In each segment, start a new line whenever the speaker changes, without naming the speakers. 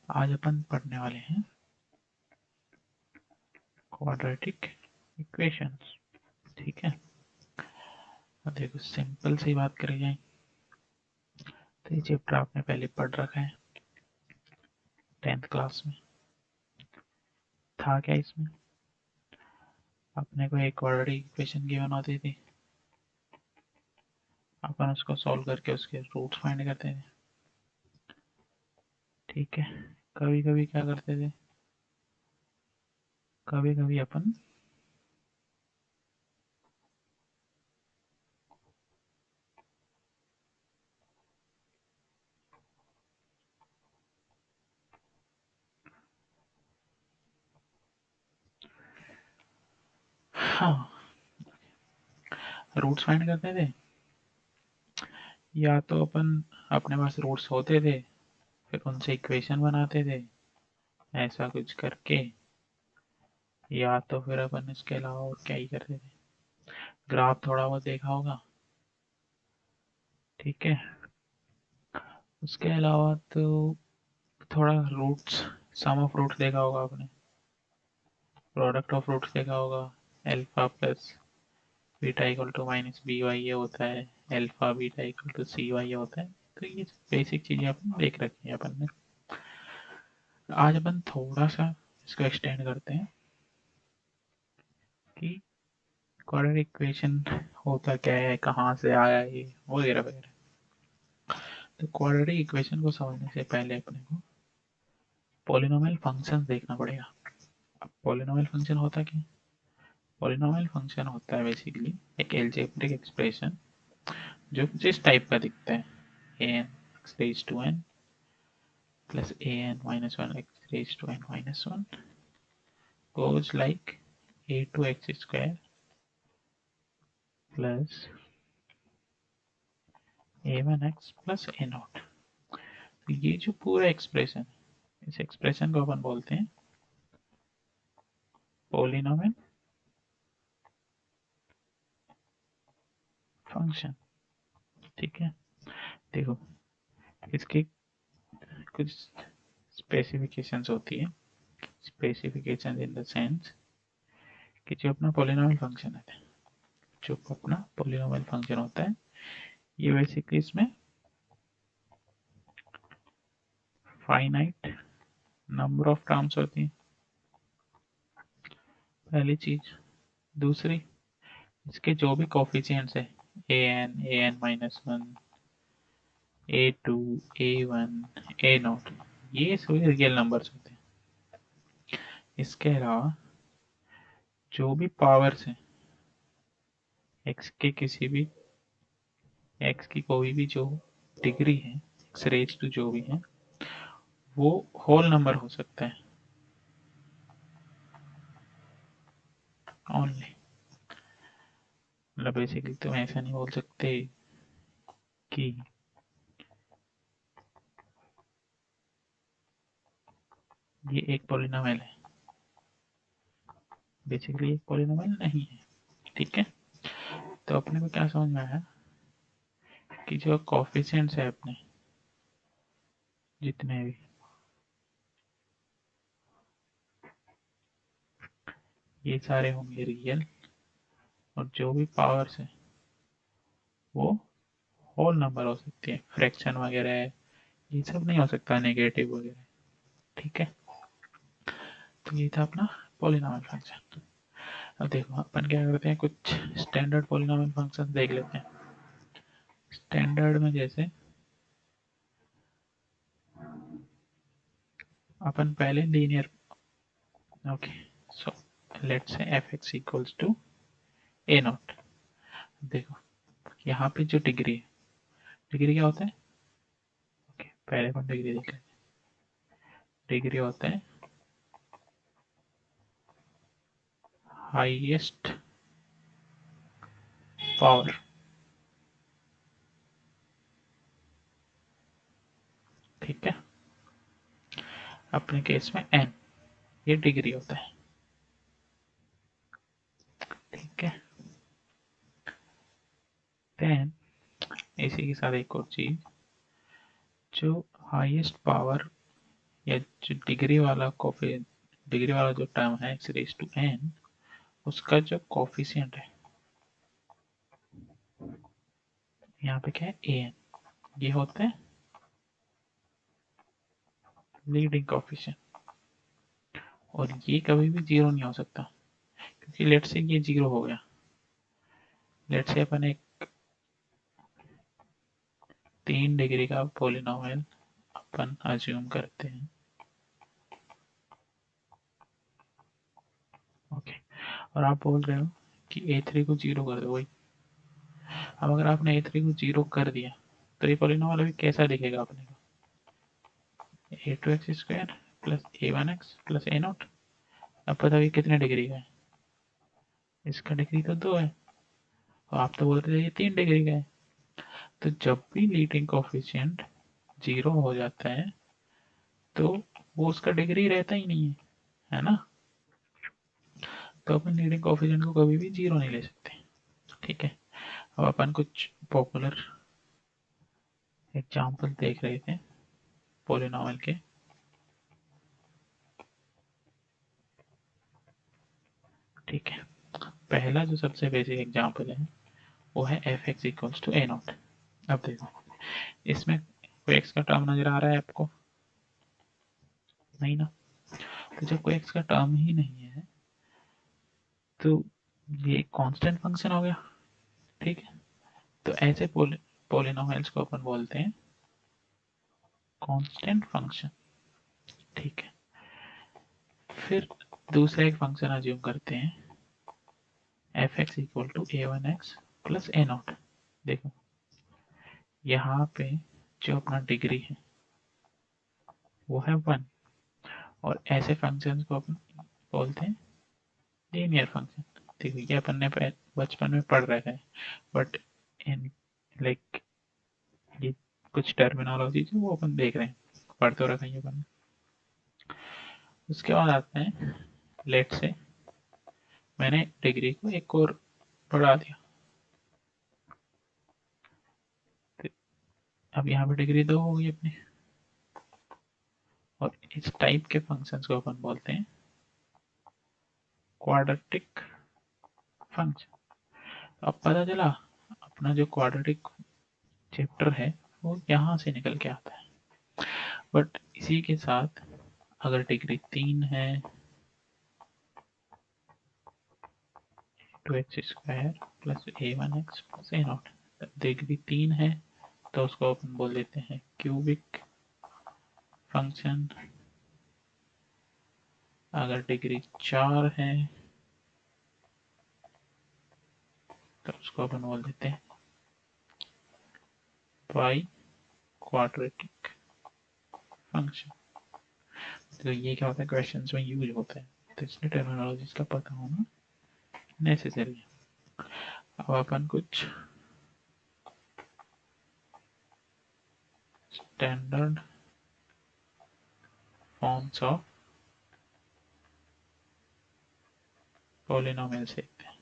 आज अपन पढ़ने वाले हैं क्वाड्रेटिक इक्वेशंस। ठीक है, अब देखो सिंपल सी बात करी जाए तो ये चैप्टर आपने पहले पढ़ रखा है 10th क्लास में। था क्या इसमें, अपने को एक क्वाड्रेटिक इक्वेशन गिवन होती थी, अपन उसको सॉल्व करके उसके रूट्स फाइंड करते थे। ठीक है, कभी कभी क्या करते थे, कभी कभी अपन हाँ रूट्स फाइंड करते थे, या तो अपन अपने पास रूट्स होते थे फिर उनसे इक्वेशन बनाते थे ऐसा कुछ करके, या तो फिर अपन इसके अलावा और क्या ही करते थे, ग्राफ थोड़ा बहुत देखा होगा। ठीक है, उसके अलावा तो थोड़ा रूट्स, सम ऑफ रूट्स देखा होगा आपने, प्रोडक्ट ऑफ रूट्स देखा होगा, alpha plus beta equal to minus B Y ये होता है, alpha beta equal to C Y ये होता है। तो ये बेसिक चीजें अपन देख रखी है अपन ने। आज अपन थोड़ा सा इसको एक्सटेंड करते हैं कि क्वाड्रेटिक इक्वेशन होता क्या है, कहाँ से आया ये वगैरह वगैरह। तो क्वाड्रेटिक इक्वेशन को समझने से पहले अपने को पॉलिनोमियल फंक्शन देखना पड़ेगा। अब पॉलिनोमियल फंक्शन होता क्या है? पॉलिनोमियल फंक्शन होता है बेसिकली एक एल्जेब्रिक एक्सप्रेशन जो जिस टाइप का दिखता है, A N X raise two N plus A N minus one X raise two N minus one goes like a to x square plus a1x plus a not. तो ये जो पूरा expression, इस एक्सप्रेशन को अपन बोलते हैं पॉलिनोमियल फंक्शन। ठीक है, देखो इसकी कुछ स्पेसिफिकेशंस होती है, स्पेसिफिकेशन इन द सेंस कि जो अपना पॉलिनोमियल फंक्शन है, जो अपना पॉलिनोमियल फंक्शन होता है ये बेसिकली इसमें फाइनाइट नंबर ऑफ टर्म्स होती है, पहली चीज। दूसरी, इसके जो भी कोफिशिएंट्स है A N minus one A two A one A naught, ये सभी रियल नंबर्स होते हैं। इसके अलावा जो भी पावर्स हैं एक्स के किसी भी, एक्स की कोई भी जो डिग्री है एक्स रेज टू जो भी है वो होल नंबर हो सकता है ओनली। मतलब बेसिकली तुम ऐसा नहीं बोल सकते कि ये एक पॉलिनोमियल है, बेसिकली एक पॉलिनोमियल नहीं है। ठीक है, तो अपने को क्या समझ में आया कि जो कोफिशिएंट्स है अपने जितने भी, ये सारे होंगे रियल, और जो भी पावर्स है वो होल नंबर हो सकती है, फ्रैक्शन वगैरह है ये सब नहीं हो सकता, नेगेटिव वगैरह। ठीक है, तो ये था अपना पॉलिनोमियल फंक्शन। अब देखो अपन क्या करते हैं, कुछ स्टैंडर्ड पॉलिनोमियल फंक्शन देख लेते हैं। स्टैंडर्ड में जैसे अपन पहले linear, okay, so let's say F X equals to A naught. देखो यहाँ पे जो डिग्री है, डिग्री क्या होता है, ओके पहले अपन डिग्री देख लेते हैं। डिग्री होता है हाईएस्ट पावर। ठीक है, अपने केस में एन, ये डिग्री होता है। ठीक है, देन इसी के साथ एक और चीज, जो हाईएस्ट पावर या जो डिग्री वाला जो टर्म है x रेज टू n, उसका जो कोफिशिएंट है यहाँ पे क्या है an, ये होता है लीडिंग कोफिशिएंट, और ये कभी भी जीरो नहीं हो सकता, क्योंकि लेट से ये जीरो हो गया। लेट से अपन एक 3 डिग्री का पोलिनोमियल अपन अज्यूम करते हैं, ओके, और आप बोल रहे हो कि a3 को जीरो कर दो। वही, अब अगर आपने a3 को जीरो कर दिया तो ये पोलिनोमियल अभी कैसा दिखेगा अपने को, a2x² plus a1x plus a0। अब पता भी कितने डिग्री का है, इसका डिग्री तो 2 है, और आप तो बोल रहे थे ये 3 डिग्री का है। तो जब भी लीडिंग कोफिशिएंट जीरो हो जाता है तो वो उसका डिग्री रहता ही नहीं है ना। तो अपन लीडिंग कोफिशिएंट को कभी भी जीरो नहीं ले सकते, ठीक है। अब अपन कुछ पॉपुलर एग्जाम्पल देख रहे थे पोलिनोमियल के। ठीक है, पहला जो सबसे बेसिक एग्जाम्पल है वो है F X equals to A naught. अब देखो, इसमें कोई एक्स का टर्म नजर आ रहा है आपको, नहीं ना। तो जब कोई एक्स का टर्म ही नहीं है तो ये कांस्टेंट फंक्शन हो गया, ठीक है। तो ऐसे पोलिनोमियल्स को अपन बोलते हैं कांस्टेंट फंक्शन, ठीक है। फिर दूसरा एक फंक्शन अज्यूम करते हैं F x equal to A one X plus A naught. देखो यहाँ पे जो अपना डिग्री है वो है 1, और ऐसे फंक्शन को अपन बोलते हैं लीनियर फंक्शन। देखो ये अपन ने बचपन में पढ़ रखा है, बट इन लाइक ये कुछ टर्मिनोलॉजी जो वो अपन देख रहे हैं, पढ़ तो रखा है अपन। उसके बाद आते हैं, लेट से मैंने डिग्री को एक और बढ़ा दिया, तो अब यहाँ पे डिग्री 2 हो गई अपनी, और इस टाइप के फंक्शंस को अपन बोलते हैं क्वाड्रेटिक फंक्शन। अब पता चला अपना जो क्वाड्रेटिक चैप्टर है वो यहाँ से निकल के आता है। बट इसी के साथ अगर डिग्री 3 है 2x² plus a1x plus a0, degree 3 है तो उसको अपन बोल देते हैं क्यूबिक फंक्शन। अगर डिग्री 4 है तो उसको अपन बोल देते हैं पाई क्वाड्रेटिक फंक्शन। तो ये क्या होता है, क्वेश्चंस में यूज होता है, तो इसलिए टर्मिनोलॉजीज का पता होना नेसेसरी है। अब अपन कुछ स्टैंडर्ड फॉर्म्स ऑफ पॉलिनोमियल्स देखते हैं।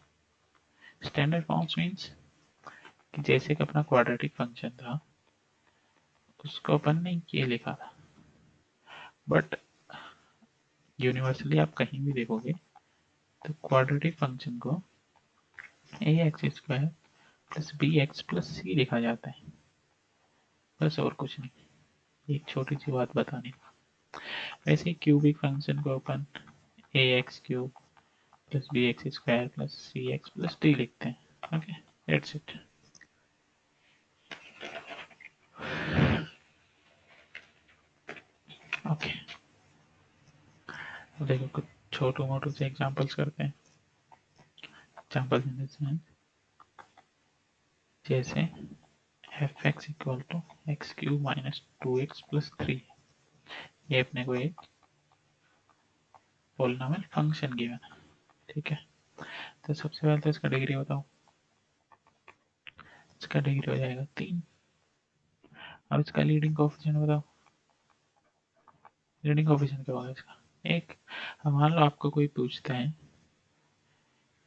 स्टैंडर्ड फॉर्म्स मीन्स कि जैसे कि अपना क्वाड्रेटिक फंक्शन था उसको अपन ने ये लिखा था, बट यूनिवर्सली आप कहीं भी देखोगे तो क्वाड्रेटिक फंक्शन को A X square plus B X plus C लिखा जाता है, बस और कुछ नहीं। एक छोटी सी बात बतानी, वैसे क्यूबिक फंक्शन को अपन A X cube plus B X square plus C X plus D लिखते हैं, ओके, दैट्स इट। ओके, देखो कुछ छोटू मोटू से एग्जांपल्स करते हैं। एग्जांपल्स इन दिस सेंस, जैसे F x equal to x cube minus 2x plus 3, ये अपने को एक पॉलिनोमियल फंक्शन गिवन है, ठीक है। तो सबसे पहले तो इसका डिग्री बताओ, इसका डिग्री हो जाएगा 3। अब इसका लीडिंग कोएफिशिएंट बताओ, लीडिंग कोएफिशिएंट क्या होगा इसका 1। अब मान लो आपको कोई पूछता है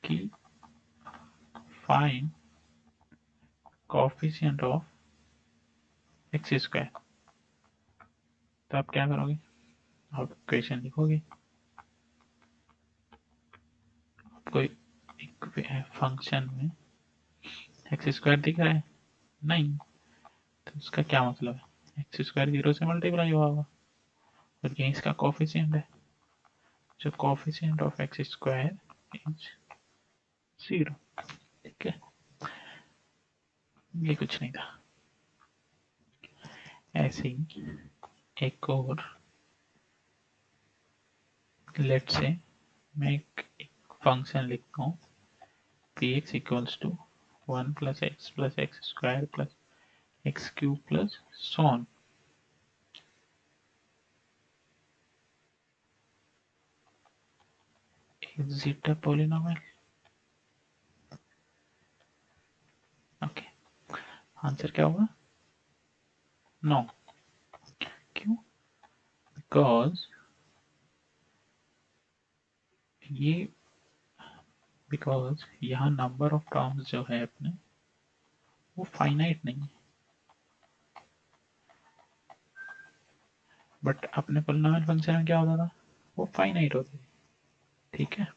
कि find coefficient of x square, तो आप क्या करोगे, आप इक्वेशन लिखोगे, कोई फंक्शन में एक्स स्क्वायर दिख रहा है नहीं, तो उसका क्या मतलब है, एक्स स्क्वायर 0 से मल्टीप्लाई हुआ होगा और ये इसका कोफिशिएंट है, जो coefficient of x square is 0। ठीक है, ये कुछ नहीं था। ऐसे ही एक और, लेट से मैं एक फंक्शन लिखता हूँ P X equals to 1 plus X square plus X cube plus so on. Is it a polynomial? Okay, answer क्या होगा? नो। क्यों? बिकॉज ये यहाँ नंबर ऑफ टर्म्स जो है अपने, वो फाइनाइट नहीं है, बट अपने पॉलिनोमियल फंक्शन में क्या होता था, वो फाइनाइट होती थी। ठीक है,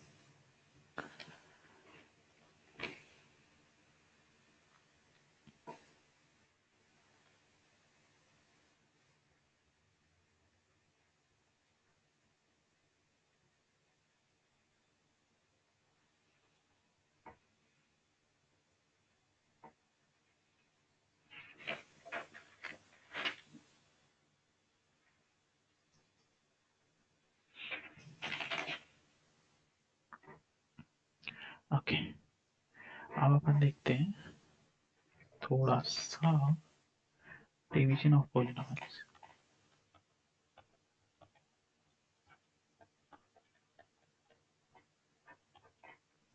ओके। अब अपन देखते हैं थोड़ा सा डिवीजन ऑफ पॉलिनोमियल्स।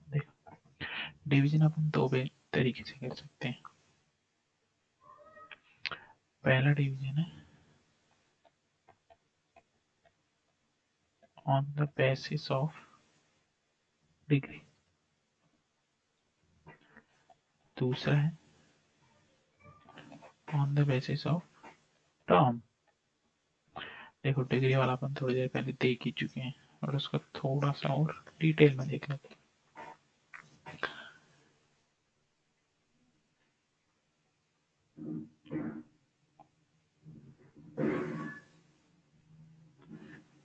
देखो, डिवीजन अपन दो तरीके से कर सकते हैं। पहला डिवीजन है on the basis of degree, दूसरा है on the basis of term. देखो, डिग्री वाला अपन थोड़ी देर पहले देख ही चुके हैं और उसका थोड़ा सा और डिटेल में देख लेते हैं।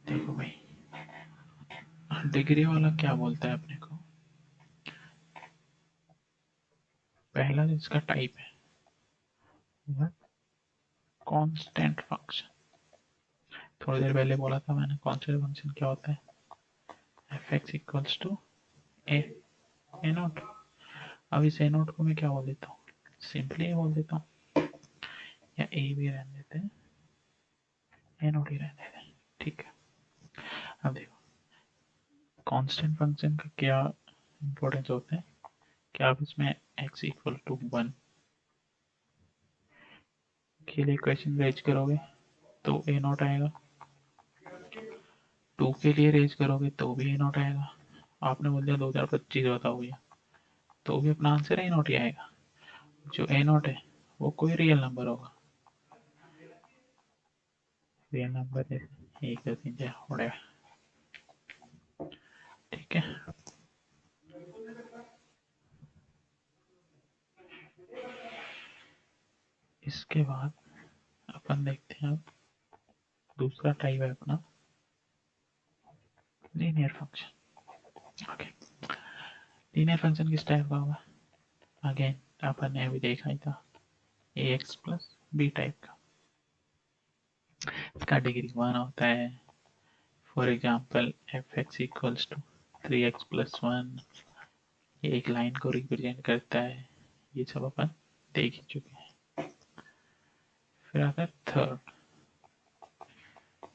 देखो भाई, डिग्री वाला क्या बोलता है अपने को, पहला इसका टाइप है कांस्टेंट फंक्शन। थोड़ी देर पहले बोला था मैंने कांस्टेंट फंक्शन क्या होता है, F X equals to A A naught. अब इस ए नॉट को मैं क्या बोल देता हूँ, सिंपली बोल देता हूँ, या ए भी रहने देते हैं, ए नॉट ही रहने देते हैं। ठीक है, अब देखो कांस्टेंट फंक्शन का क्या इंपॉर्टेंस होता है कि आप इसमें x इक्वल टू 1 के लिए क्वेश्चन रेज करोगे तो ए नॉट आएगा, 2 के लिए रेज करोगे तो भी ए नॉट आएगा, आपने बोल दिया 2025 बताओ भैया, तो भी अपना आंसर ए नॉट ही आएगा। जो ए नॉट है वो कोई रियल नंबर होगा, रियल नंबर जैसे 1 2 3 4 ठीक है, इसके बाद अपन देखते हैं अब दूसरा टाइप है अपना linear function. Okay, linear function किस टाइप का होगा, अगेन अपन ने अभी देखा ही था, A X plus B type का। इसका डिग्री 1 होता है, for example F X equals to 3x+1, ये एक लाइन को रिप्रेजेंट करता है, ये सब अपन देख ही चुके हैं। फिर आता है third,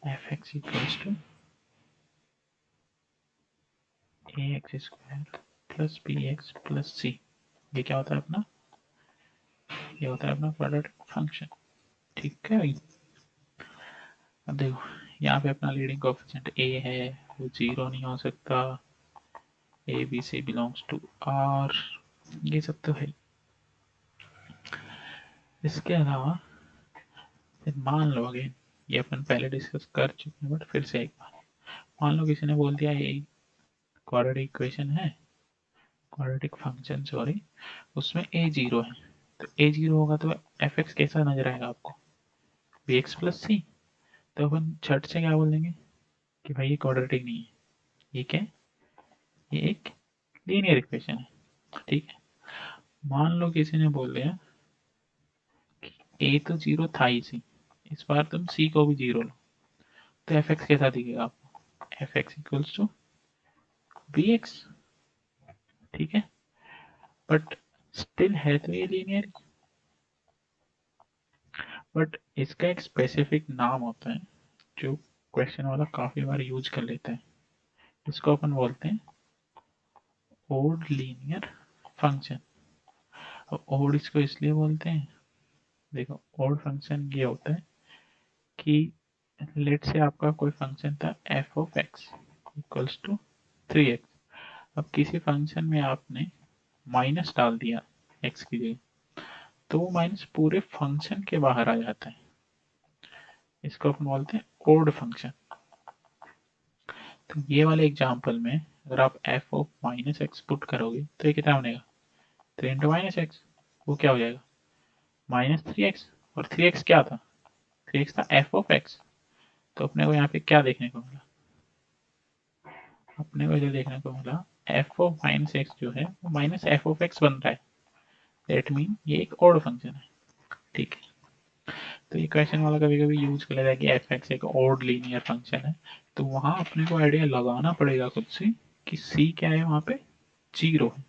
F X equals to A X square plus B X plus C. ये क्या होता है अपना, ये होता है अपना क्वाड्रेटिक फंक्शन। ठीक है भाई, अब देखो यहाँ पे अपना लीडिंग कोएफिशिएंट ए है, वो 0 नहीं हो सकता, A B C belongs to R, ये सब तो है। इसके अलावा मान लो अगेन ये अपन पहले डिस्कस कर चुके हैं, बट फिर से एक बार। मान लो किसी ने बोल दिया ये क्वाड्रेटिक इक्वेशन है, क्वाड्रेटिक फंक्शन सॉरी, उसमें ए जीरो है, तो ए जीरो होगा तो एफ एक्स कैसा नजर आएगा आपको, बी एक्स प्लस सी। तो अपन छठ से क्या बोल देंगे कि भाई ये क्वाड्रेटिक नहीं है, ये क्या है, ये एक लीनियर इक्वेशन है। ठीक है, मान लो किसी ने बोल दिया ए तो जीरो था ही सी, इस बार तुम सी को भी जीरो लो, तो एफ एक्स कैसा दिखेगा आपको, F X equals to B X. ठीक है, बट स्टिल है तो ये लीनियर, बट इसका एक स्पेसिफिक नाम होता है जो क्वेश्चन वाला काफी बार यूज कर लेता है। इसको अपन बोलते हैं ओड लीनियर फंक्शन। ओड इसको इसलिए बोलते हैं, देखो ओड फंक्शन ये होता है कि लेट से आपका कोई फंक्शन था F of X equals to 3x। अब किसी फंक्शन में आपने माइनस डाल दिया एक्स की जगह, तो वो माइनस पूरे फंक्शन के बाहर आ जाता है, इसको अपन बोलते हैं ओड फंक्शन। तो ये वाले एग्जाम्पल में अगर आप F of minus x put करोगे तो ये कितना बनेगा, 3 × -x, वो क्या हो जाएगा -3x। और 3x क्या था, 3x था एफ ऑफ एक्स। तो अपने को यहाँ पे क्या देखने को मिला, अपने को जो देखने को मिला एफ ऑफ माइनस एक्स जो है वो माइनस एफ ऑफ एक्स बन रहा है, दैट मीन ये एक ऑड फंक्शन है। ठीक है, तो ये क्वेश्चन वाला कभी कभी यूज कर लेता है कि एफ एक्स एक ऑड लीनियर फंक्शन है, तो वहां अपने को आइडिया लगाना पड़ेगा खुद से कि सी क्या है, वहां पे जीरो है।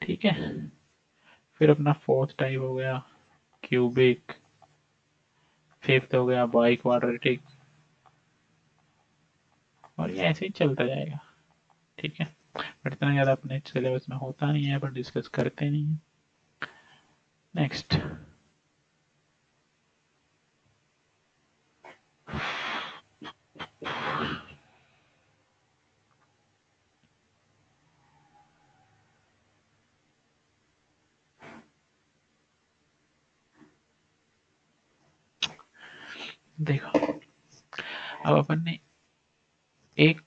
ठीक है, फिर अपना फोर्थ टाइप हो गया क्यूबिक, फिफ्थ हो गया बाई क्वाड्रेटिक, और ये ऐसे ही चलता जाएगा। ठीक है, बट इतना ज़्यादा अपने सिलेबस में होता नहीं है, पर डिस्कस करते नहीं है। नेक्स्ट, देखो अब अपन ने एक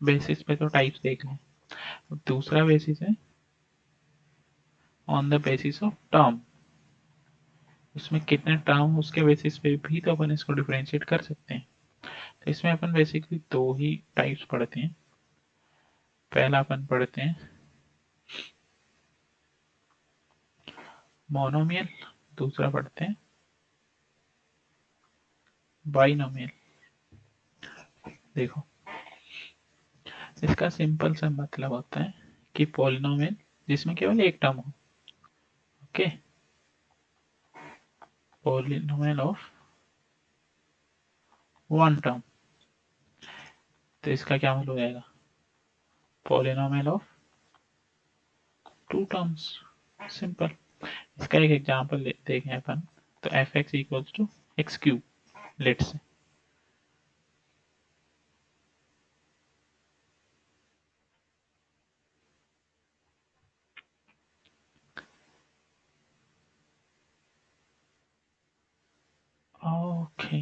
बेसिस पे तो टाइप्स देख लें, अब दूसरा बेसिस है on the basis of term, उसमें कितने टर्म उसके बेसिस पे भी तो अपन इसको डिफरेंशिएट कर सकते हैं। तो इसमें अपन बेसिकली दो ही टाइप्स पढ़ते हैं। पहला अपन पढ़ते हैं मोनोमियल, दूसरा पढ़ते हैं बाइनोमियल। देखो इसका सिंपल सा मतलब होता है कि पॉलिनोमियल जिसमें केवल एक टर्म हो। Okay, polynomial of one term, तो इसका क्या मतलब हो जाएगा, polynomial of two terms. Simple, इसका एक एग्जांपल देखें अपन, तो F X equals to x cube, let's say. Okay,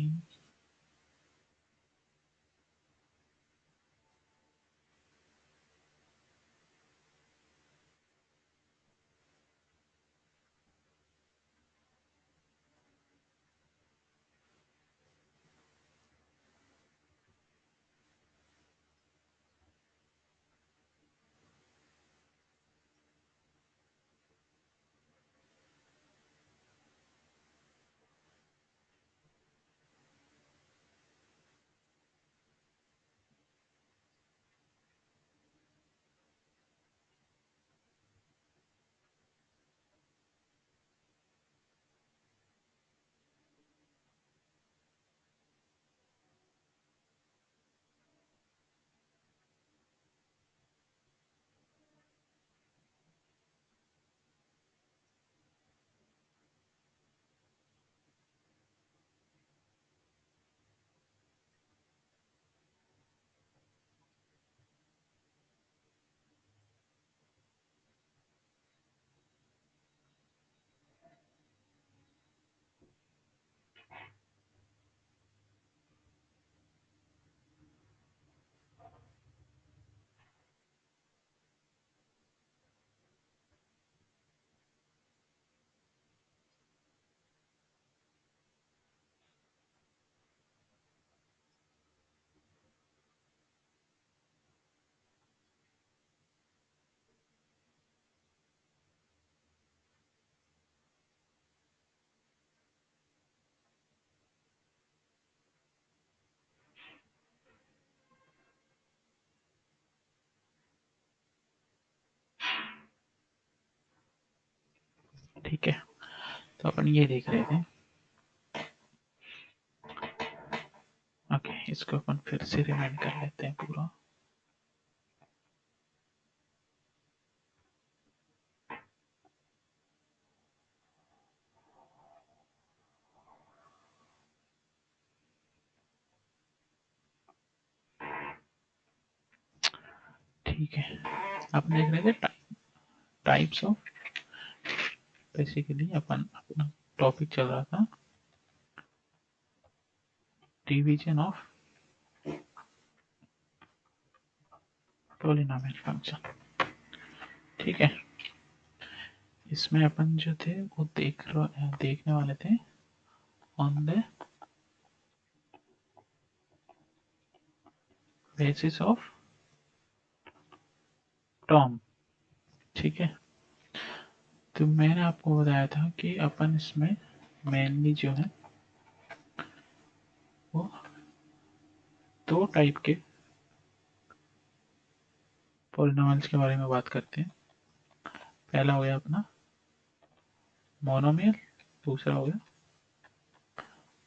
ठीक है, तो अपन ये देख रहे थे। ओके, इसको अपन फिर से रिमाइंड कर लेते हैं पूरा। ठीक है, अपन देख रहे थे टाइप्स ऑफ, बेसिकली अपन अपना टॉपिक चल रहा था डिवीजन ऑफ पॉलिनोमियल फंक्शन। ठीक है, इसमें अपन जो थे वो देखने वाले थे on the basis of term. ठीक है, तो मैंने आपको बताया था कि अपन इसमें मेनली जो है वो दो टाइप के पॉलिनोमियल्स के बारे में बात करते हैं। पहला हो गया अपना मोनोमियल, दूसरा हो गया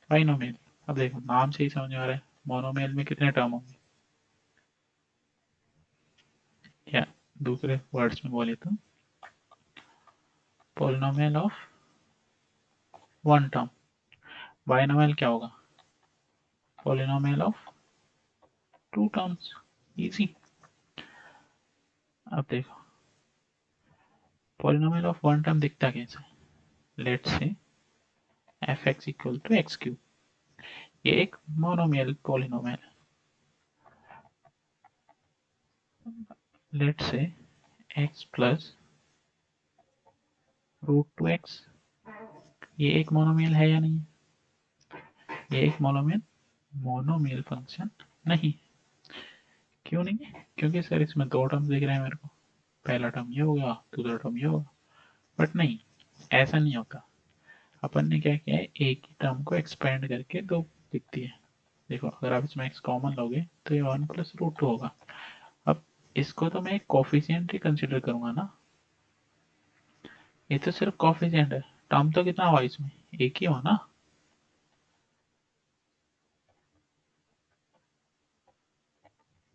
बाइनोमियल। अब देखो नाम से ही समझ आ रहा है मोनोमियल में कितने टर्म होंगे, या दूसरे वर्ड्स में बोले तो polynomial of one term. Binomial क्या होगा, polynomial of two terms. Easy. अब देखो पॉलिनोमियल ऑफ वन टर्म दिखता कैसे है, let's say F x equal to x cube, ये एक मोनोमियल पॉलिनोमियल है। Let's say x plus root two x, ये एक मोनोमियल है या नहीं, ये एक मोनोमियल फंक्शन नहीं। क्यों नहीं है, क्योंकि सर इसमें दो टर्म दिख रहे हैं मेरे को, पहला टर्म ये होगा, दूसरा टर्म ये होगा। बट नहीं, ऐसा नहीं होता। अपन ने क्या किया है, एक ही टर्म को एक्सपेंड करके दो दिखती है। देखो अगर आप इसमें एक्स कॉमन लोगे तो ये वन प्लस रूट टू होगा। अब इसको तो मैं एक कोफिशिएंट ही कंसिडर करूंगा ना, ये तो सिर्फ कोफिशिएंट है। टर्म तो कितना हुआ इसमें, एक ही हुआ ना।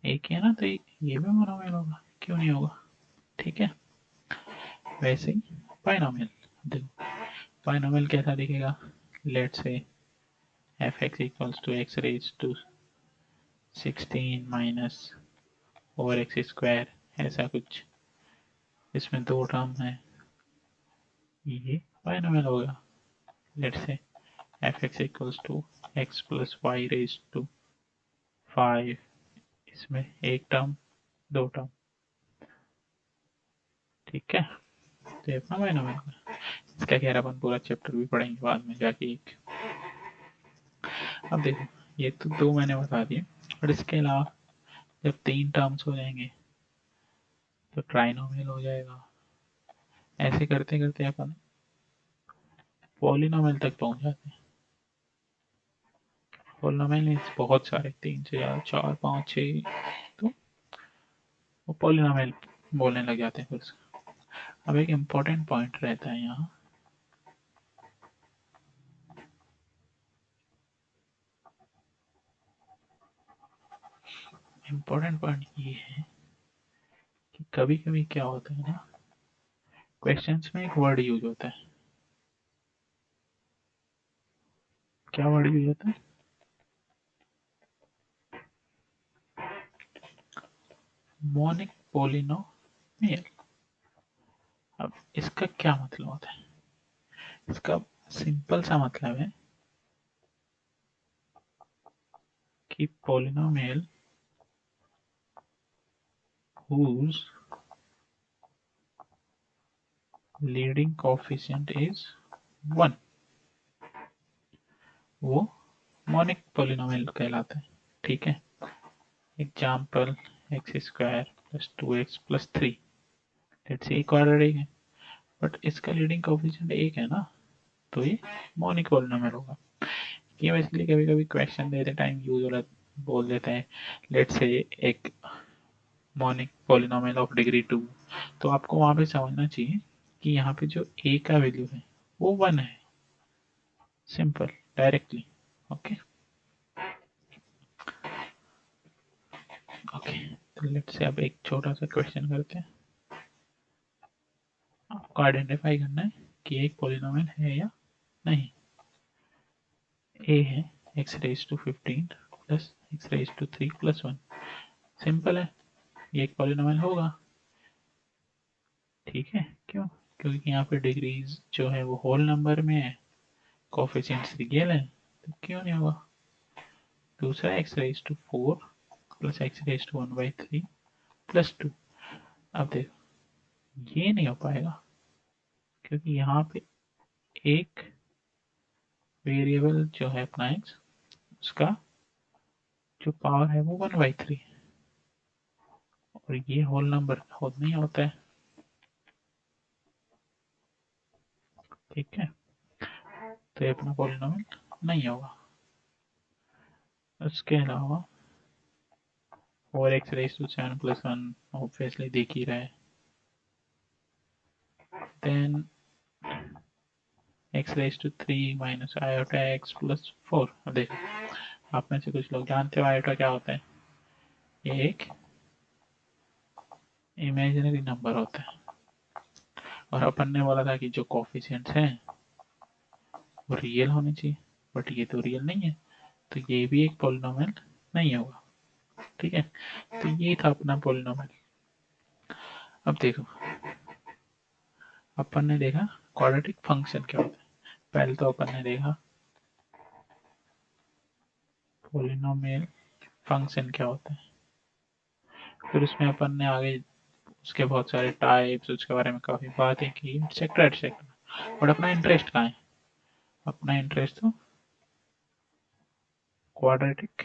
एक ही है ना, तो ये भी मोनोमियल होगा, क्यों नहीं होगा। ठीक है, वैसे ही बाइनोमियल। देखो बाइनोमियल कैसा दिखेगा, let's say F X equals to X raise to 16 minus over X square, ऐसा कुछ। इसमें दो टर्म है, ये बाइनोमियल होगा। Let's say F X equals to X plus Y raise to 5, इसमें एक टर्म दो टर्म। ठीक है, तो ये अपना बाइनोमियल होगा। इसका खैर अपन पूरा चैप्टर भी पढ़ेंगे बाद में जाके एक। अब देखो ये तो दो मैंने बता दिए, और इसके अलावा जब तीन टर्म्स हो जाएंगे तो ट्राइनोमियल हो जाएगा। ऐसे करते करते अपन पॉलिनोमियल तक पहुंच जाते हैं। पॉलिनोमियल मीन्स बहुत सारे, तीन से ज्यादा, चार पाँच छः, तो वो पॉलिनोमियल बोलने लग जाते हैं फिर। अब एक इम्पोर्टेंट पॉइंट रहता है यहाँ, इम्पोर्टेंट पॉइंट ये है कि कभी कभी क्या होता है ना, क्वेश्चंस में एक वर्ड यूज होता है। क्या वर्ड यूज होता है, मोनिक पॉलिनोमियल। अब इसका क्या मतलब होता है, इसका सिंपल सा मतलब है कि polynomial whose leading coefficient is 1, वो मोनिक पॉलिनोमियल कहलाता है। ठीक है, example x square plus two X plus three, let's say quadratic है, बट इसका लीडिंग कोएफिशिएंट एक है ना, तो ये मोनिक पॉलिनोमियल होगा। ये बेसिकली कभी कभी क्वेश्चन देते टाइम यूज वाला बोल देते हैं, लेट्स से एक मोनिक पॉलिनोमियल ऑफ डिग्री 2, तो आपको वहां पे समझना चाहिए कि यहाँ पे जो a का वैल्यू है वो 1 है, सिंपल, डायरेक्टली। ओके ओके, तो लेट्स से अब एक छोटा सा क्वेश्चन करते हैं। आपको आइडेंटिफाई करना है कि एक पॉलिनोमियल है या नहीं। a है x raise to 15 plus x raise to 3 plus 1, simple है, ये एक पॉलिनोमियल होगा। ठीक है, क्यों? क्योंकि यहाँ पे डिग्रीज जो है वो होल नंबर में है, कोफिशिएंट्स रियल है, तो क्यों नहीं होगा। दूसरा x raise to 4 plus x raise to 1/3 plus 2। अब देखो ये नहीं हो पाएगा, क्योंकि यहाँ पे एक वेरिएबल जो है अपना x, उसका जो पावर है वो 1/3, और ये होल नंबर खुद नहीं होता है। ठीक है, तो ये अपना पॉलिनोमियल नहीं होगा। उसके अलावा 4x raise to 7 plus 1 obviously दिख ही रहा है। Then x raise to 3 minus iota x plus 4। अब देखो, आप में से कुछ लोग जानते हो आयोटा क्या होता है, ये एक इमेजिनरी नंबर होता है, और अपन ने बोला था कि जो कोफिशिएंट्स हैं वो रियल होने चाहिए, बट ये तो रियल नहीं है, तो ये भी एक पॉलिनोमियल नहीं होगा। ठीक है, तो ये था अपना पॉलिनोमियल। अब देखो, अपन ने देखा क्वाड्रेटिक फंक्शन क्या होता है। पहले तो अपन ने देखा पॉलिनोमियल फंक्शन क्या होता है, फिर उसमें अपन ने आगे उसके बहुत सारे टाइप्स, उसके बारे में काफी बातें की, एटसेट्रा एटसेट्रा। बट अपना इंटरेस्ट कहाँ है? अपना इंटरेस्ट तो क्वाड्रेटिक,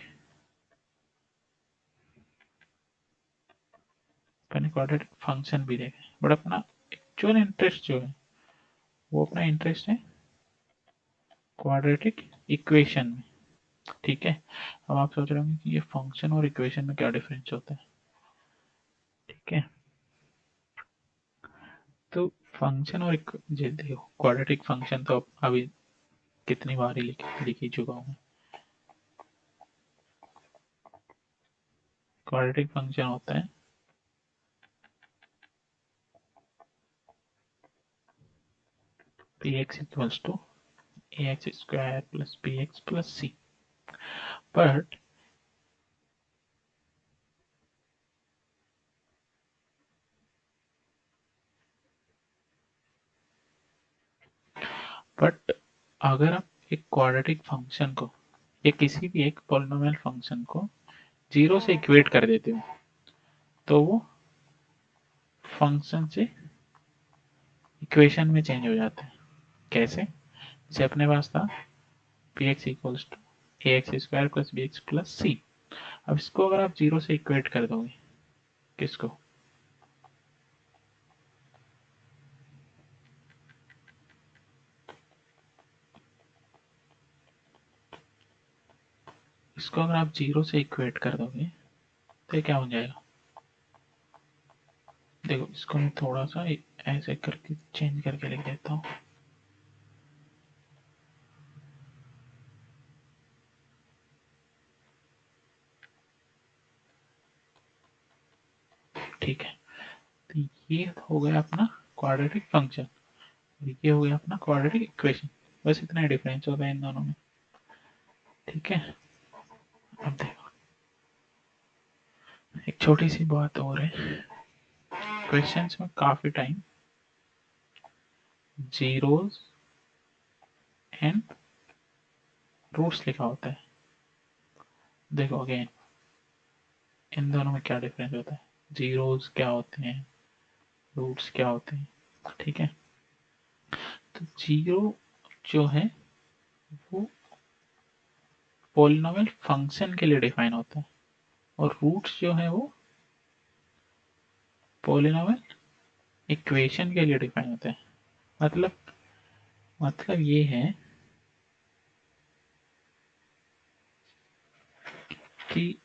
मैंने क्वाड्रेटिक फंक्शन भी देखे, बट अपना एक्चुअल इंटरेस्ट जो है वो अपना इंटरेस्ट है क्वाड्रेटिक इक्वेशन में। ठीक है, अब आप सोच रहे होंगे कि ये फंक्शन और इक्वेशन में क्या डिफरेंस होता है। ठीक है, तो फंक्शन और ये देखो, क्वाड्रेटिक फंक्शन तो अभी कितनी बार ही लिख ही चुका हूँ। क्वाड्रेटिक फंक्शन होता है px equals to ax square plus bx plus c। But but अगर आप एक क्वाड्रेटिक फंक्शन को या किसी भी एक पॉलिनोमियल फंक्शन को जीरो से इक्वेट कर देते हो, तो वो फंक्शन से इक्वेशन में चेंज हो जाता है। कैसे? जैसे अपने पास था P X equals to A X square plus B X plus C. अब इसको अगर आप जीरो से इक्वेट कर दोगे, किसको? इसको अगर आप जीरो से इक्वेट कर दोगे तो ये क्या हो जाएगा? देखो, इसको मैं थोड़ा सा ऐसे करके चेंज करके लिख देता हूँ। ठीक है, तो ये हो गया अपना क्वाड्रेटिक फंक्शन, और ये हो गया अपना क्वाड्रेटिक इक्वेशन। बस इतना ही डिफरेंस होता है इन दोनों में। ठीक है, अब देखो एक छोटी सी बात और है, क्वेश्चंस में काफी टाइम जीरोस एंड रूट्स लिखा होता है। देखो अगेन, इन दोनों में क्या डिफरेंस होता है, जीरोस क्या होते हैं, रूट्स क्या होते हैं। ठीक है, तो जीरो जो है वो पॉलिनोमियल फंक्शन के लिए डिफाइन होता है, और रूट्स जो है वो पॉलिनोमियल इक्वेशन के लिए डिफाइन होते हैं। मतलब ये है कि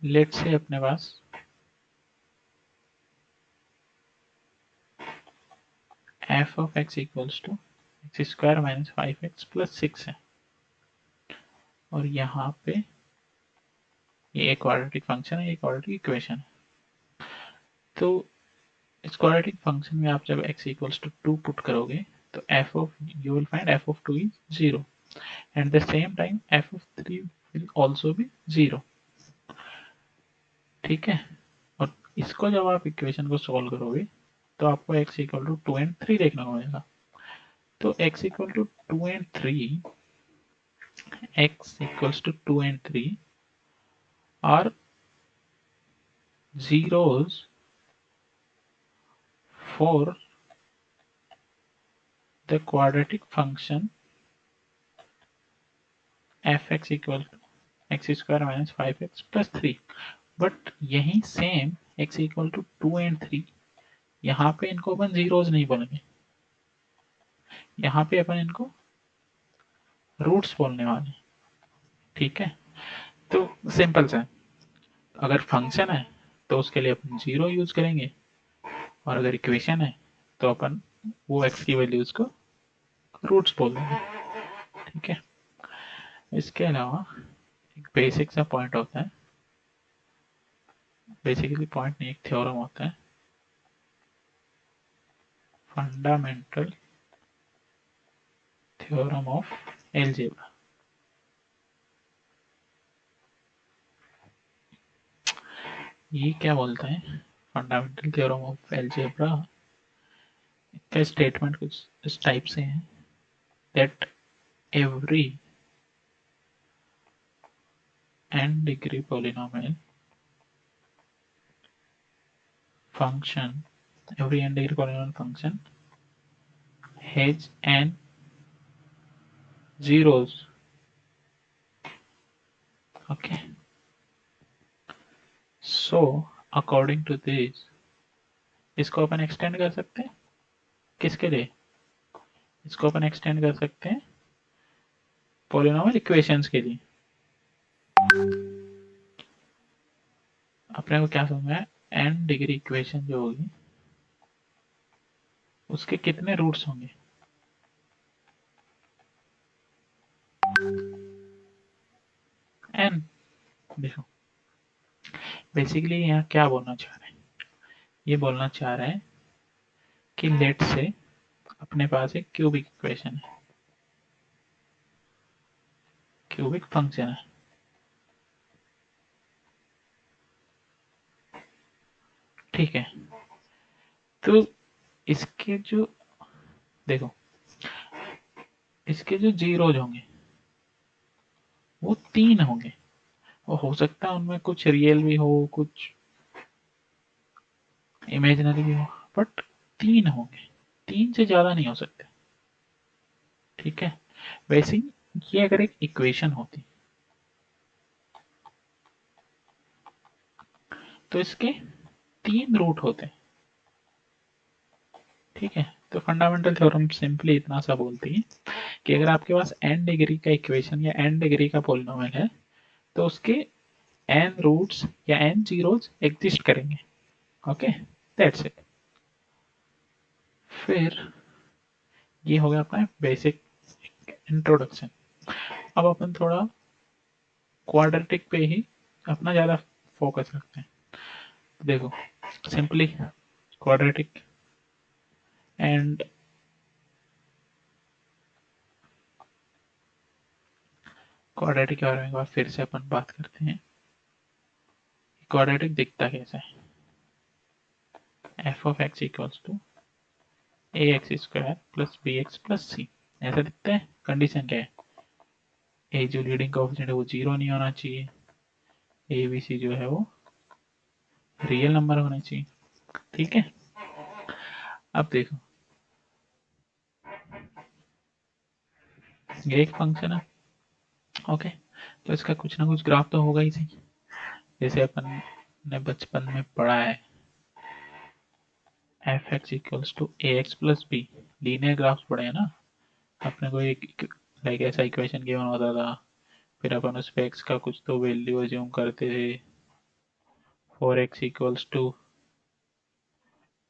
लेट से अपने पास F of X equals to X square minus 5x plus 6 है, और यहाँ पे ये एक क्वाड्रेटिक फंक्शन है, ये क्वाड्रेटिक इक्वेशन है। तो इस क्वाड्रेटिक फंक्शन में आप जब x इक्वल्स टू 2 पुट करोगे तो f of you will find f of 2 is 0 and the same time f of 3 will also be 0। ठीक है, और इसको जब आप इक्वेशन को सॉल्व करोगे तो आपको x इक्वल टू 2 एंड 3 देखने को मिलेगा। तो x equal to 2 and 3, x equals to 2 and 3 are zeros for the quadratic function fx equal to x square minus 5x plus 3। But यही same x equal to 2 and 3, यहाँ पे इनको अपन zeros नहीं बोलेंगे, यहाँ पे अपन इनको रूट्स बोलने वाले। ठीक है, तो सिंपल सा, अगर फंक्शन है तो उसके लिए अपन जीरो यूज करेंगे, और अगर इक्वेशन है तो अपन वो x की वैल्यूज को रूट्स बोल देंगे। ठीक है, इसके अलावा एक बेसिक सा पॉइंट होता है, बेसिकली पॉइंट नहीं, एक थ्योरम होता है, फंडामेंटल थ्योरम ऑफ एलजेब्रा। ये क्या बोलता है, फंडामेंटल थ्योरम ऑफ एलजेब्रा का स्टेटमेंट कुछ इस टाइप से है, that every n degree polynomial function, every n degree polynomial function has n zeros। okay, so according to this इसको अपन एक्सटेंड कर सकते हैं, किसके लिए, इसको अपन एक्सटेंड कर सकते हैं पॉलिनॉमियल इक्वेशंस के लिए। अपने को क्या समझना है, n डिग्री इक्वेशन जो होगी उसके कितने रूट्स होंगे। n, देखो बेसिकली यहाँ क्या बोलना चाह रहे हैं, ये बोलना चाह रहे हैं कि लेट से अपने पास एक क्यूबिक इक्वेशन है, क्यूबिक फंक्शन है। ठीक है, तो इसके जो, देखो इसके जो जीरोज होंगे वो 3 होंगे, और हो सकता है उनमें कुछ रियल भी हो, कुछ इमेजिनरी भी हो, बट 3 होंगे, 3 से ज्यादा नहीं हो सकते। ठीक है, वैसे ही ये अगर एक इक्वेशन होती तो इसके 3 रूट होते। ठीक है, तो फंडामेंटल थ्योरम सिंपली इतना सा बोलती है कि अगर आपके पास n डिग्री का इक्वेशन या n डिग्री का पॉलिनोमियल है तो उसके n रूट्स या n जीरोस एग्जिस्ट करेंगे। Okay, that's it. फिर ये हो गया अपना बेसिक इंट्रोडक्शन। अब अपन थोड़ा क्वाड्रेटिक पे ही अपना ज़्यादा फोकस रखते हैं। देखो सिंपली क्वाड्रेटिक एंड क्वाड्रेटिक के बारे में एक बार फिर से अपन बात करते हैं। क्वाड्रेटिक दिखता कैसा है, F of X equals to A X square plus B X plus C, ऐसा दिखता है। कंडीशन क्या है, ए जो लीडिंग कोएफिशिएंट है वो 0 नहीं होना चाहिए, ए बी सी जो है वो रियल नंबर होना चाहिए। ठीक है, अब देखो ये एक फंक्शन है। ओके, तो इसका कुछ ना कुछ ग्राफ तो होगा ही सही, जैसे अपन ने बचपन में पढ़ा है F X equals to A X plus B, linear graphs पढ़े हैं ना अपने को, एक लाइक ऐसा इक्वेशन गिवन होता था, फिर अपन उस पे एक्स का कुछ तो वैल्यू अज्यूम करते थे, for X equals to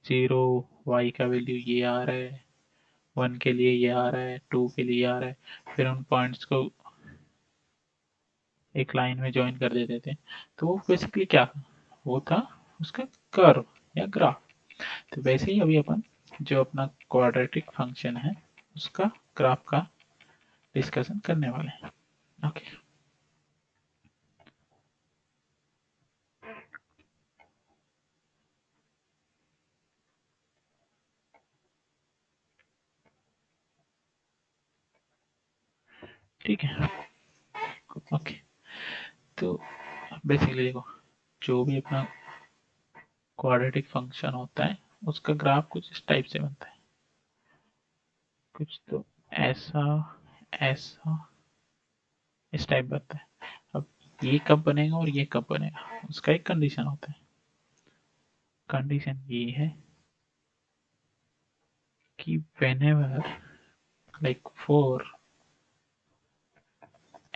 0, Y का वैल्यू ये आ रहा है, 1 के लिए ये आ रहा है, 2 के लिए आ रहा है, फिर उन पॉइंट्स को एक लाइन में ज्वाइन कर देते थे। तो वो बेसिकली क्या था, वो था उसका कर्व या ग्राफ। तो वैसे ही अभी अपन जो अपना क्वाड्रेटिक फंक्शन है उसका ग्राफ का डिस्कशन करने वाले हैं। ओके, ठीक है। ओके, तो बेसिकली देखो, जो भी अपना क्वाड्रेटिक फंक्शन होता है उसका ग्राफ कुछ इस टाइप से बनता है, कुछ तो ऐसा, ऐसा, इस टाइप बनता है। अब ये कब बनेगा और ये कब बनेगा, उसका एक कंडीशन होता है। कंडीशन ये है कि whenever like for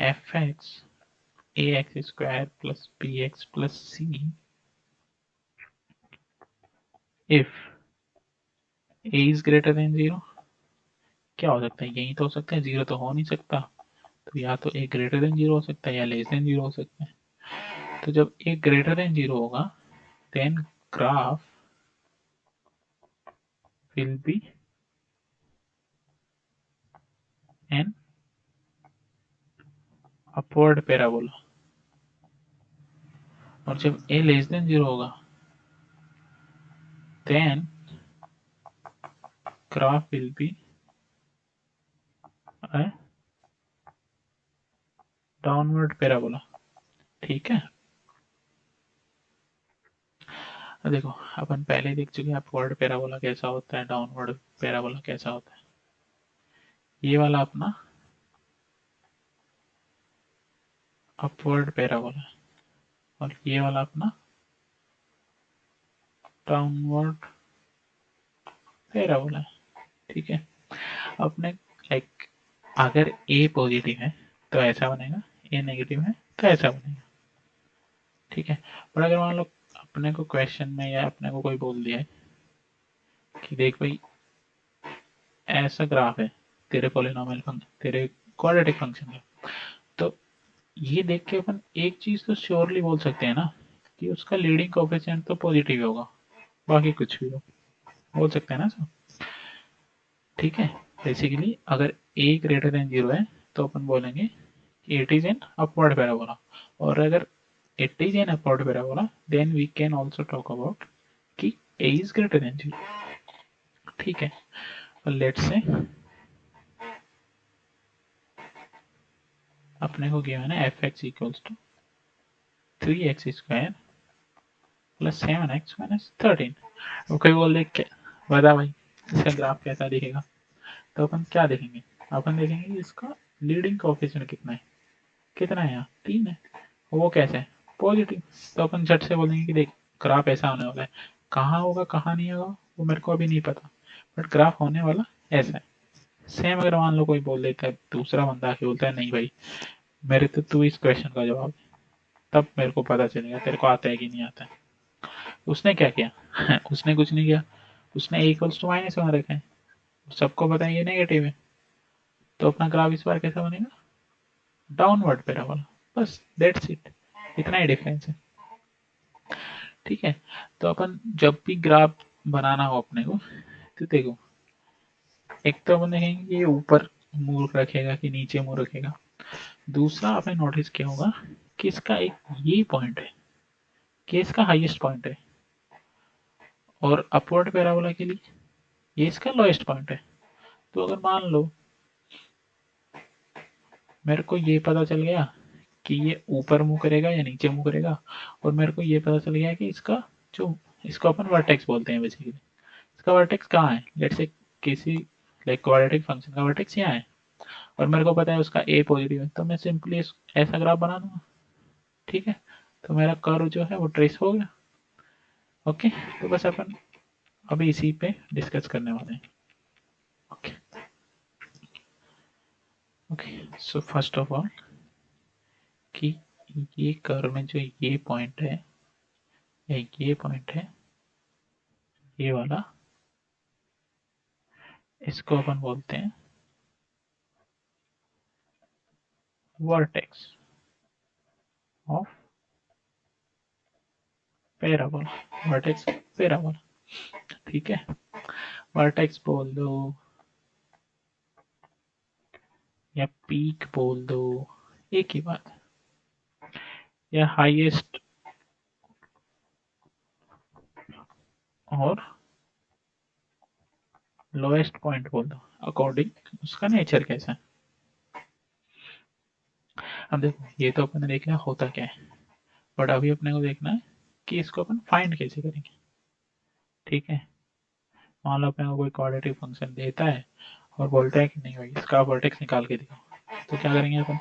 fx ax square plus bx plus c, if a is greater than 0, क्या हो सकता है, यही तो हो सकता है, 0 तो हो नहीं सकता। तो या तो a ग्रेटर देन 0 हो सकता है या लेस देन 0 हो सकता है। तो जब a ग्रेटर देन 0 होगा then graph will be an upward parabola, और जब a लेस देन 0 होगा then graph will be downward parabola. ठीक है, देखो अपन पहले देख चुके हैं अपवर्ड पैराबोला कैसा होता है, डाउनवर्ड पैराबोला कैसा होता है। ये वाला अपना अपवर्ड पैराबोला है और ये वाला अपना डाउनवर्ड पैराबोला है। ठीक है, अपने लाइक अगर ए पॉजिटिव है तो ऐसा बनेगा, ए नेगेटिव है तो ऐसा बनेगा। ठीक है, पर अगर मान लो अपने को क्वेश्चन में या अपने को कोई बोल दिया है कि देख भाई ऐसा ग्राफ है तेरे पॉलिनोमियल फंक्शन, तेरे क्वाड्रेटिक फंक्शन का, तो ये देख के अपन एक चीज तो श्योरली बोल सकते हैं ना कि उसका लीडिंग कोएफिशिएंट तो पॉजिटिव होगा, बाकी कुछ भी हो, बोल सकते हैं ना सर। ठीक है, बेसिकली अगर a ग्रेटर देन 0 है तो अपन बोलेंगे कि it is an upward parabola, और अगर it is an upward parabola then we can also talk about कि a इज ग्रेटर देन 0। ठीक है, लेट्स से अपने को गिवन है F X equals to 3x square plus 7x minus 13। अब कोई बोल दे क्या, बता भाई इसका ग्राफ कैसा दिखेगा, तो अपन क्या देखेंगे, अपन देखेंगे कि इसका लीडिंग कोएफिशिएंट कितना है, कितना है यहाँ 3 है, वो कैसे है पॉजिटिव। तो अपन झट से बोलेंगे कि देख ग्राफ ऐसा होने वाला है, कहाँ होगा कहाँ नहीं होगा वो मेरे को अभी नहीं पता, बट ग्राफ होने वाला ऐसा है। सेम अगर मान लो कोई बोल देता है, दूसरा बंदा आके बोलता है नहीं भाई मेरे तो तू इस क्वेश्चन का जवाब दे, तब मेरे को पता चलेगा तेरे को आता है कि नहीं आता है। उसने क्या किया उसने कुछ नहीं किया, उसने a equals to minus one रखा है, सबको पता है ये नेगेटिव है, तो अपना ग्राफ इस बार कैसा बनेगा, डाउनवर्ड पैराबोला। बस दैट्स इट, इतना ही डिफरेंस है। ठीक है, तो अपन जब भी ग्राफ बनाना हो अपने को, तो देखो एक तो अपन देखेंगे कि ये ऊपर मुंह रखेगा कि नीचे मुंह रखेगा। दूसरा आपने नोटिस किया होगा कि इसका एक ये पॉइंट है कि इसका हाईएस्ट पॉइंट है, और अपवर्ड पैराबोला के लिए ये इसका लोएस्ट पॉइंट है। तो अगर मान लो मेरे को ये पता चल गया कि ये ऊपर मुंह करेगा या नीचे मुंह करेगा, और मेरे को ये पता चल गया कि इसका जो, इसको अपन वर्टेक्स बोलते हैं बेसिकली, इसका वर्टेक्स कहाँ है, लेट्स से किसी लाइक क्वाड्रेटिक फंक्शन का वर्टेक्स यहाँ है, और मेरे को पता है उसका ए पॉजिटिव है, तो मैं सिंपली ऐसा ग्राफ बना दूंगा। ठीक है, तो मेरा कर्व जो है वो ट्रेस हो गया। ओके, तो बस अपन अभी इसी पे डिस्कस करने वाले हैं। Okay, okay, so first of all कि ये कर्व में जो ये पॉइंट है या ये पॉइंट है, ये वाला, इसको अपन बोलते हैं vertex of parabola, vertex parabola. ठीक है, वर्टेक्स बोल दो या पीक बोल दो, एक ही बात है। या हाईएस्ट और लोएस्ट पॉइंट बोल दो, अकॉर्डिंग उसका नेचर कैसा है। अब देखो ये तो अपन ने देख लिया होता क्या है, बट अभी अपने को देखना है कि इसको अपन फाइंड कैसे करेंगे। ठीक है, मान लो अपने को कोई क्वाड्रेटिक फंक्शन देता है और बोलता है कि नहीं भाई इसका वर्टेक्स निकाल के दिखाओ, तो क्या करेंगे अपन।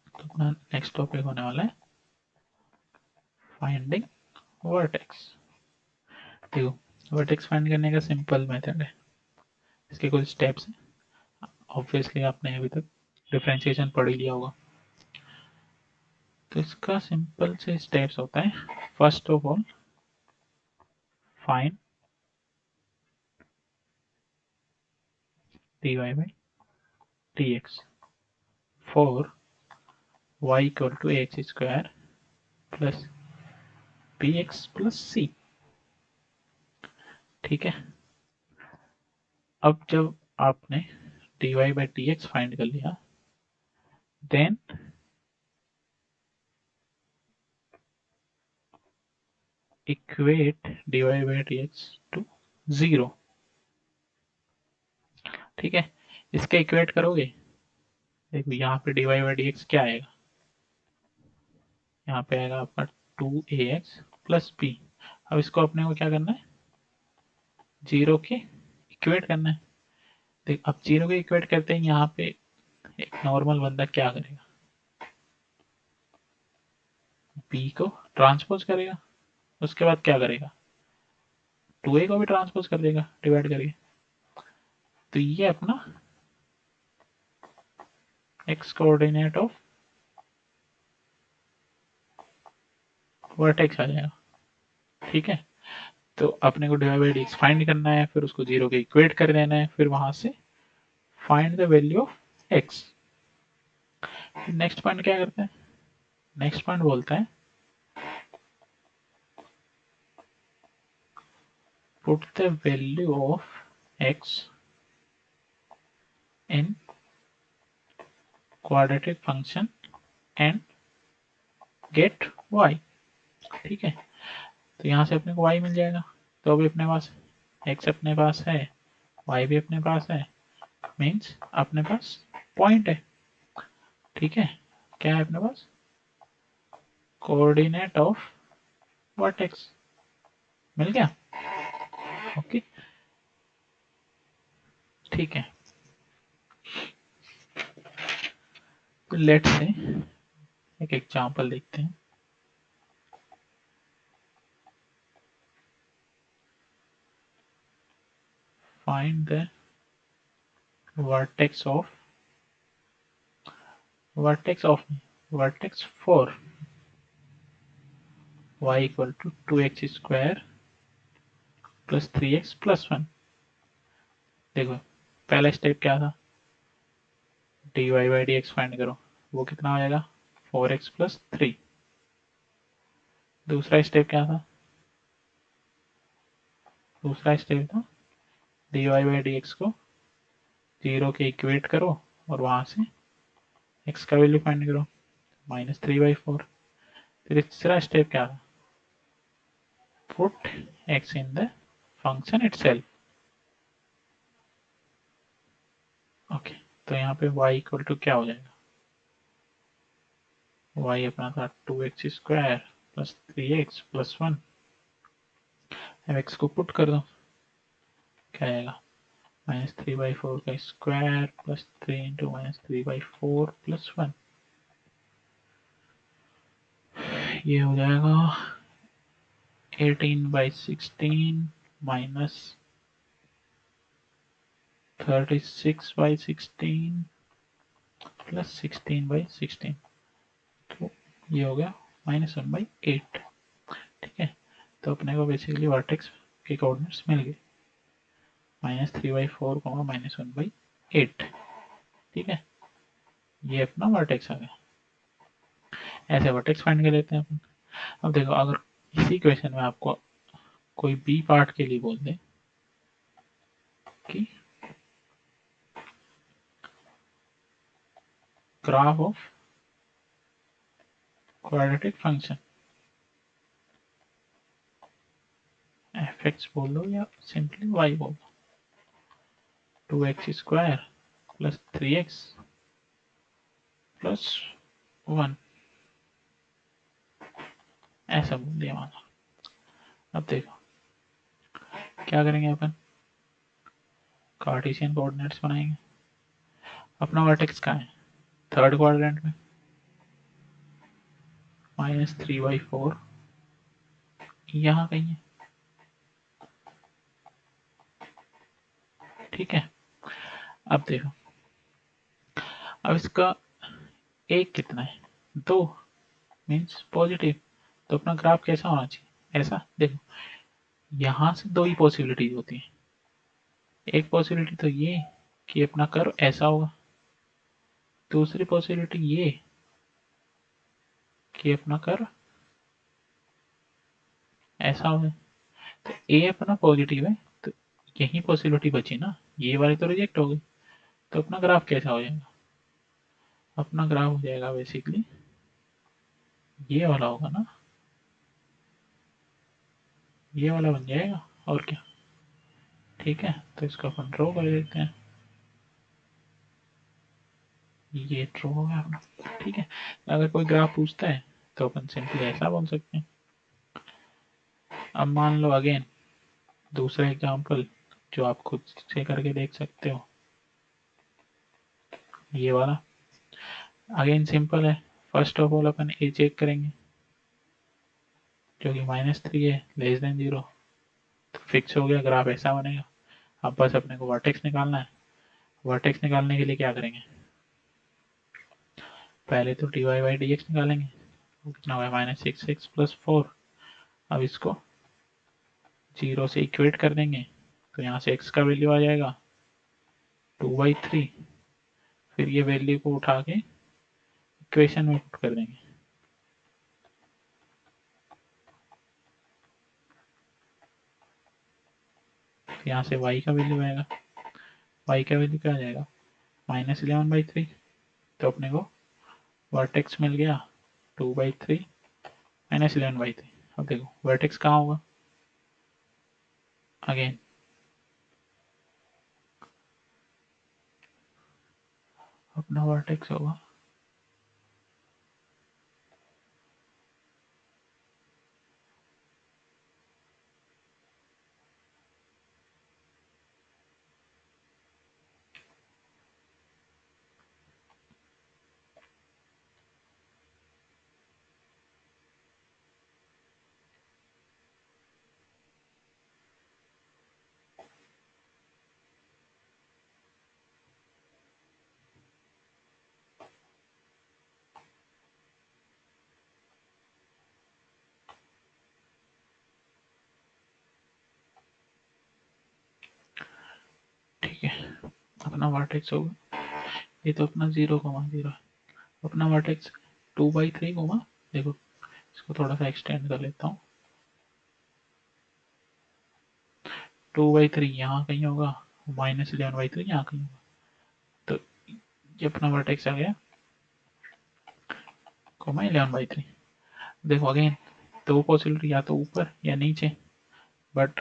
तो अपना नेक्स्ट टॉपिक होने वाला है फाइंडिंग वर्टेक्स। देखो वर्टेक्स फाइंड करने का सिंपल मेथड है, इसके कुछ स्टेप्स हैं। ऑब्वियसली आपने अभी तक डिफरेंशिएशन पढ़ ही लिया होगा, तो इसका सिंपल से स्टेप्स होता है। First of all find dy by dx for y equal to ax square plus bx plus c। ठीक है, अब जब आपने dy by dx फाइंड कर लिया, then equate dy by dx to 0। ठीक है, इसका इक्वेट करोगे, देखो यहाँ पे dy by dx क्या आएगा, यहाँ पे आएगा आपका 2ax प्लस बी। अब इसको अपने को क्या करना है, 0 के इक्वेट करना है। देख अब 0 के इक्वेट करते हैं, यहाँ पे एक नॉर्मल बंदा क्या करेगा, बी को ट्रांसपोज करेगा, उसके बाद क्या करेगा, 2a को भी ट्रांसपोज कर देगा डिवाइड करके। तो ये अपना x कोऑर्डिनेट ऑफ वर्टेक्स आ जाएगा। ठीक है, तो अपने को डिवाइड बाई डी फाइंड करना है, फिर उसको 0 के इक्वेट कर देना है, फिर वहां से find the value of x। Next point क्या करते हैं, नेक्स्ट पॉइंट बोलता है put the value of x in quadratic function and get y। ठीक है, तो यहाँ से अपने को y मिल जाएगा, तो अभी अपने पास x अपने पास है, y भी अपने पास है, मीन्स अपने पास पॉइंट है। ठीक है, क्या है अपने पास, कोऑर्डिनेट ऑफ वर्टेक्स मिल गया। ओके, ठीक है, तो लेट्स से एक एग्जांपल देखते हैं। Find the vertex of vertex for y equal to 2x square plus 3x plus 1। देखो पहला स्टेप क्या था, dy by D X find करो, वो कितना हो जाएगा 4x प्लस 3। दूसरा स्टेप क्या था, दूसरा स्टेप था dy बाई डी एक्स को 0 के इक्वेट करो और वहां से x का वैल्यू फाइंड करो, -3/4। तीसरा स्टेप क्या था, put x in the function itself. Okay, तो यहाँ पे y इक्वल टू क्या हो जाएगा, y अपना था 2x square plus 3x plus 1। अब x को पुट कर दो, क्या आएगा, -3/4 का स्क्वायर प्लस 3 इंटू -3/4 प्लस 1। ये हो जाएगा 18/16 माइनस 36/16 प्लस 16/16, तो ये हो गया -1/8। ठीक है, तो अपने को बेसिकली वर्टेक्स के कोऑर्डिनेट्स मिल गए। -3/4 -1/8। ठीक है, ये अपना वर्टेक्स आ गया। ऐसे वर्टेक्स फाइंड कर लेते हैं अपन। अब देखो, अगर इसी क्वेश्चन में आपको कोई बी पार्ट के लिए बोल दे कि graph of quadratic function f(x) बोल दो या सिंपली y बोल दो, 2x² + 3x + 1, ऐसा बोल दिया माना। अब देखो क्या करेंगे अपन, कार्टेशियन कोऑर्डिनेट्स बनाएंगे। अपना वर्टेक्स कहाँ है, थर्ड क्वाड्रेंट में, -3/4 यहाँ कहीं है। ठीक है, अब देखो, अब इसका एक कितना है, 2, मीन्स पॉजिटिव। तो अपना ग्राफ कैसा होना चाहिए, ऐसा। देखो, यहां से दो ही पॉसिबिलिटीज होती है। एक पॉसिबिलिटी तो ये कि अपना कर्व ऐसा होगा, दूसरी पॉसिबिलिटी ये कि अपना कर्व ऐसा होगा। तो ए अपना पॉजिटिव है, तो यही पॉसिबिलिटी बची ना, ये वाली तो रिजेक्ट हो गई। तो अपना ग्राफ कैसा हो जाएगा, अपना ग्राफ हो जाएगा बेसिकली ये वाला होगा ना, ये वाला बन जाएगा, और क्या। ठीक है, तो इसको अपन ड्रॉ कर देते हैं, ये ड्रॉ हो गया अपना। ठीक है, अगर कोई ग्राफ पूछता है तो अपन सिंपली ऐसा बोल सकते हैं। अब मान लो अगेन दूसरा एग्जांपल जो आप खुद से करके देख सकते हो, ये वाला अगेन सिंपल है। फर्स्ट ऑफ ऑल अपन ए चेक करेंगे, जो कि -3 है, <0, तो फिक्स हो गया, ग्राफ ऐसा बनेगा। अब बस अपने को वर्टेक्स निकालना है। वर्टेक्स निकालने के लिए क्या करेंगे, पहले तो dy/dx निकालेंगे, वो कितना होगा, -6x + 4। अब इसको 0 से इक्वेट कर देंगे, तो यहाँ से x का वैल्यू आ जाएगा 2/3। फिर ये वैल्यू को उठा के इक्वेशन में पुट कर देंगे, तो यहाँ से y का वैल्यू आएगा, y का वैल्यू क्या आ जाएगा, -11/3। तो अपने को वर्टेक्स मिल गया 2/3 -11/3। अब देखो वर्टेक्स कहाँ होगा, अगेन अपना वर्टेक्स होगा ठीक है, अपना वर्टेक्स होगा, ये तो अपना 0,0 है। अपना वर्टेक्स 2/3 होगा, देखो इसको थोड़ा सा एक्सटेंड कर लेता हूँ, 2/3 यहाँ कहीं होगा, -11/3 यहाँ कहीं होगा। तो ये अपना वर्टेक्स आ गया, 11/3। देखो अगेन दो पॉसिबिलिटी, या तो ऊपर या नीचे, बट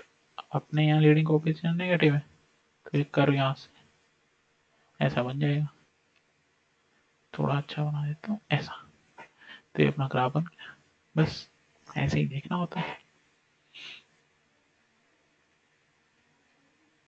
अपने यहाँ लीडिंग कोएफिशिएंट नेगेटिव है, तो एक कर्व यहाँ से ऐसा बन जाएगा। थोड़ा अच्छा बना देता हूँ ऐसा, तो ये अपना ग्राफ बन गया। बस ऐसे ही देखना होता है।